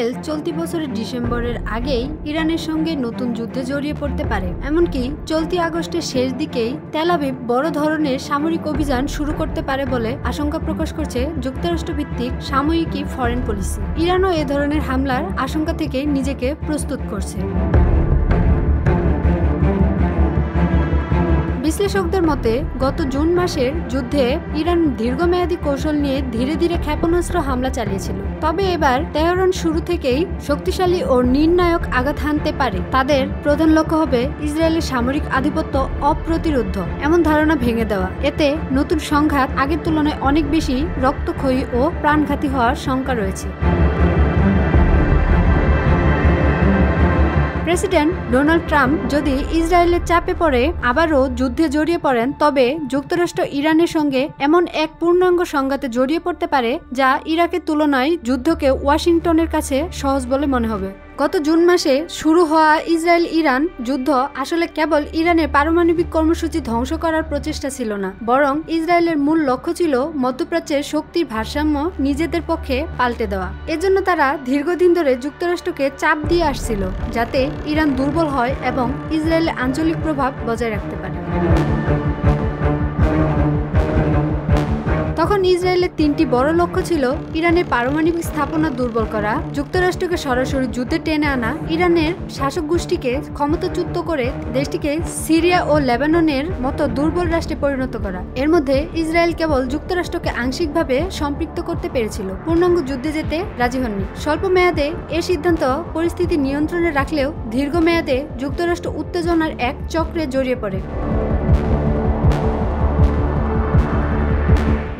Israel চলতি বছরের ডিসেম্বরের আগেই ইরানের সঙ্গে নতুন যুদ্ধে জড়িয়ে পড়তে পারে। এমনকি চলতি আগস্টের শেষ দিকেই তেল আবিব বড় ধরনের সামরিক অভিযান শুরু করতে পারে বলে আশঙ্কা প্রকাশ করছে যুক্তরাষ্ট্রভিত্তিক সাময়িকী ফরেন পলিসি। ইরানও এ ধরনের হামলার আশঙ্কা থেকে নিজেকে প্রস্তুত করছে। বিশ্লেষকদের মতে গত জুন মাসের যুদ্ধে ইরান দীর্ঘমেয়াদী কৌশল নিয়ে ধীরে ধীরে ক্ষেপণাস্ত্র হামলা চালিয়েছিল। তবে এবার তেহরান শুরু থেকেই শক্তিশালী ও নির্ণায়ক আঘাত হানতে পারে। তাদের প্রধান লক্ষ্য হবে ইসরায়েলের সামরিক আধিপত্য অপ্রতিরোধ্য এমন ধারণা ভেঙে দেওয়া। এতে নতুন সংঘাত আগের তুলনায় অনেক বেশি রক্তক্ষয়ী ও প্রাণঘাতী হওয়ার শঙ্কা রয়েছে। প্রেসিডেন্ট ডোনাল্ড ট্রাম্প যদি ইসরায়েলের চাপে পড়ে আবারও যুদ্ধে জড়িয়ে পড়েন, তবে যুক্তরাষ্ট্র ইরানের সঙ্গে এমন এক পূর্ণাঙ্গ সংঘাতে জড়িয়ে পড়তে পারে যা ইরাকের তুলনায় যুদ্ধকে ওয়াশিংটনের কাছে সহজ বলে মনে হবে। গত জুন মাসে শুরু হওয়া ইসরায়েল ইরান যুদ্ধ আসলে কেবল ইরানের পারমাণবিক কর্মসূচি ধ্বংস করার প্রচেষ্টা ছিল না, বরং ইসরায়েলের মূল লক্ষ্য ছিল মধ্যপ্রাচ্যের শক্তির ভারসাম্য নিজেদের পক্ষে পাল্টে দেওয়া। এজন্য তারা দীর্ঘদিন ধরে যুক্তরাষ্ট্রকে চাপ দিয়ে আসছিল যাতে ইরান দুর্বল হয় এবং ইসরায়েলের আঞ্চলিক প্রভাব বজায় রাখতে পারে। তখন ইসরায়েলের তিনটি বড় লক্ষ্য ছিল ইরানের পারমাণবিক স্থাপনা দুর্বল করা, যুক্তরাষ্ট্রকে সরাসরি যুদ্ধে টেনে আনা, ইরানের শাসক গোষ্ঠীকে ক্ষমতাচ্যুত করে দেশটিকে সিরিয়া ও লেবাননের মতো দুর্বল রাষ্ট্রে পরিণত করা। এর মধ্যে ইসরায়েল কেবল যুক্তরাষ্ট্রকে আংশিকভাবে সম্পৃক্ত করতে পেরেছিল, পূর্ণাঙ্গ যুদ্ধে যেতে রাজি হননি। স্বল্প মেয়াদে এ সিদ্ধান্ত পরিস্থিতি নিয়ন্ত্রণে রাখলেও দীর্ঘমেয়াদে যুক্তরাষ্ট্র উত্তেজনার এক চক্রে জড়িয়ে পড়ে।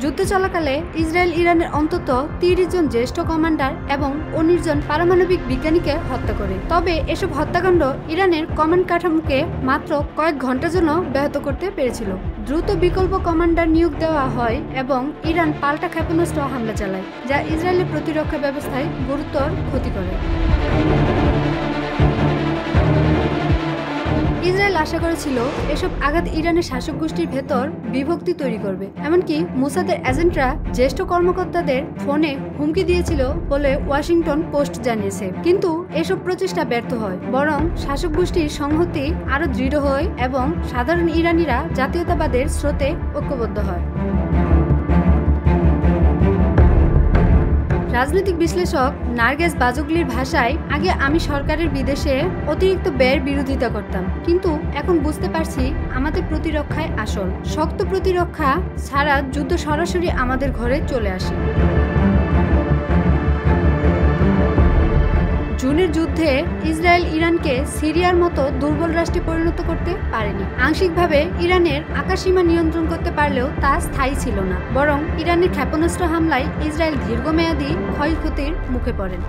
যুদ্ধ চলাকালে ইসরায়েল ইরানের অন্তত ৩০ জন জ্যেষ্ঠ কমান্ডার এবং ১৯ জন পারমাণবিক বিজ্ঞানীকে হত্যা করে। তবে এসব হত্যাকাণ্ড ইরানের কমান্ড কাঠামোকে মাত্র কয়েক ঘন্টার জন্য ব্যাহত করতে পেরেছিল। দ্রুত বিকল্প কমান্ডার নিয়োগ দেওয়া হয় এবং ইরান পাল্টা ক্ষেপণাস্ত্র হামলা চালায়, যা ইসরায়েলের প্রতিরক্ষা ব্যবস্থায় গুরুতর ক্ষতি করে। ইসরায়েল আশা করেছিল এসব আঘাত ইরানের শাসক গোষ্ঠীর ভেতর বিভক্তি তৈরি করবে। এমনকি মোসাদের এজেন্টরা জ্যেষ্ঠ কর্মকর্তাদের ফোনে হুমকি দিয়েছিল বলে ওয়াশিংটন পোস্ট জানিয়েছে। কিন্তু এসব প্রচেষ্টা ব্যর্থ হয়, বরং শাসক গোষ্ঠীর সংহতি আরো দৃঢ় হয় এবং সাধারণ ইরানিরা জাতীয়তাবাদের স্রোতে ঐক্যবদ্ধ হয়। রাজনৈতিক বিশ্লেষক নার্গেস বাজোগলির ভাষায়, আগে আমি সরকারের বিদেশে অতিরিক্ত ব্যয়ের বিরোধিতা করতাম, কিন্তু এখন বুঝতে পারছি আমাদের প্রতিরক্ষায় আসল। শক্ত প্রতিরক্ষা ছাড়া যুদ্ধ সরাসরি আমাদের ঘরে চলে আসে। জুনের যুদ্ধে ইসরায়েল ইরানকে সিরিয়ার মতো দুর্বল রাষ্ট্রে পরিণত করতে পারেনি। আংশিকভাবে ইরানের আকাশসীমা নিয়ন্ত্রণ করতে পারলেও তা স্থায়ী ছিল না, বরং ইরানের ক্ষেপণাস্ত্র হামলায় ইসরায়েল দীর্ঘমেয়াদী ক্ষয়ক্ষতির মুখে পড়েন।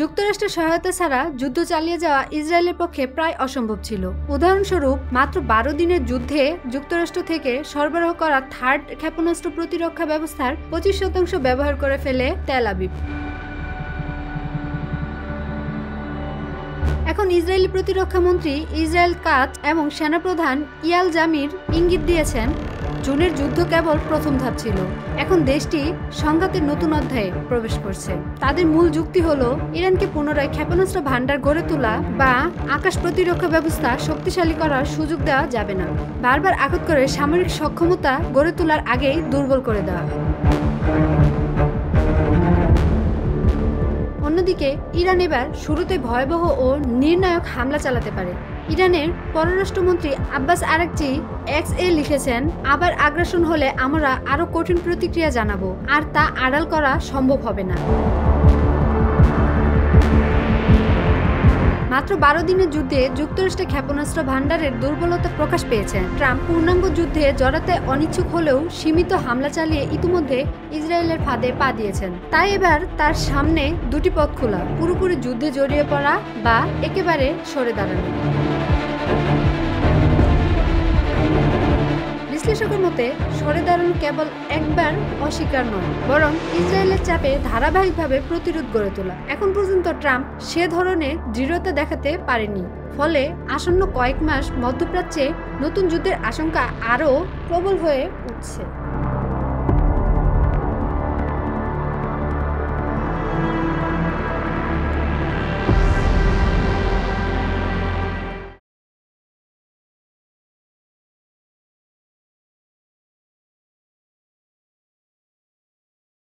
যুক্তরাষ্ট্রের সহায়তা ছাড়া যুদ্ধ চালিয়ে যাওয়া ইসরায়েলের পক্ষে প্রায় অসম্ভব ছিল। উদাহরণস্বরূপ, মাত্র ১২ দিনের যুদ্ধে যুক্তরাষ্ট্র থেকে সরবরাহ করা থার্ড ক্ষেপণাস্ত্র প্রতিরক্ষা ব্যবস্থার ২৫% ব্যবহার করে ফেলে তেল আবিব। এখন ইসরায়েলি প্রতিরক্ষা মন্ত্রী ইসরায়েল কাটজ এবং সেনাপ্রধান ইয়াল জামির ইঙ্গিত দিয়েছেন, জুনের যুদ্ধ কেবল প্রথম ধাপ ছিল। এখন দেশটি সংঘাতের নতুন অধ্যায়ে প্রবেশ করছে। তাদের মূল যুক্তি হলো ইরানকে পুনরায় ক্ষেপণাস্ত্র ভান্ডার গড়ে তোলা বা আকাশ প্রতিরক্ষা ব্যবস্থা শক্তিশালী করার সুযোগ দেওয়া যাবে না। বারবার আঘাত করে সামরিক সক্ষমতা গড়ে তোলার আগেই দুর্বল করে দেওয়া। অন্যদিকে ইরান এবার শুরুতে ভয়াবহ ও নির্ণায়ক হামলা চালাতে পারে। ইরানের পররাষ্ট্রমন্ত্রী আব্বাস আরাকচি এক্স-এ লিখেছেন, আবার আগ্রাসন হলে আমরা আরো কঠিন প্রতিক্রিয়া জানাবো, আর তা আড়াল করা সম্ভব হবে না। মাত্র ১২ দিনের যুদ্ধে যুক্তরাষ্ট্রের ক্ষেপণাস্ত্র ভান্ডারের দুর্বলতা প্রকাশ পেয়েছে। ট্রাম্প পূর্ণাঙ্গ যুদ্ধে জড়াতে অনিচ্ছুক হলেও সীমিত হামলা চালিয়ে ইতিমধ্যে ইসরায়েলের ফাঁদে পা দিয়েছেন। তাই এবার তার সামনে দুটি পথ খোলা: পুরোপুরি যুদ্ধে জড়িয়ে পড়া বা একেবারে সরে দাঁড়ানো। বিশ্লেষকের মতে সরে দাঁড়ানো কেবল একবার অস্বীকার নয়, বরং ইসরায়েলের চাপে ধারাবাহিকভাবে প্রতিরোধ গড়ে তোলা। এখন পর্যন্ত ট্রাম্প সে ধরনের দৃঢ়তা দেখাতে পারেনি, ফলে আসন্ন কয়েক মাস মধ্যপ্রাচ্যে নতুন যুদ্ধের আশঙ্কা আরও প্রবল হয়ে উঠছে।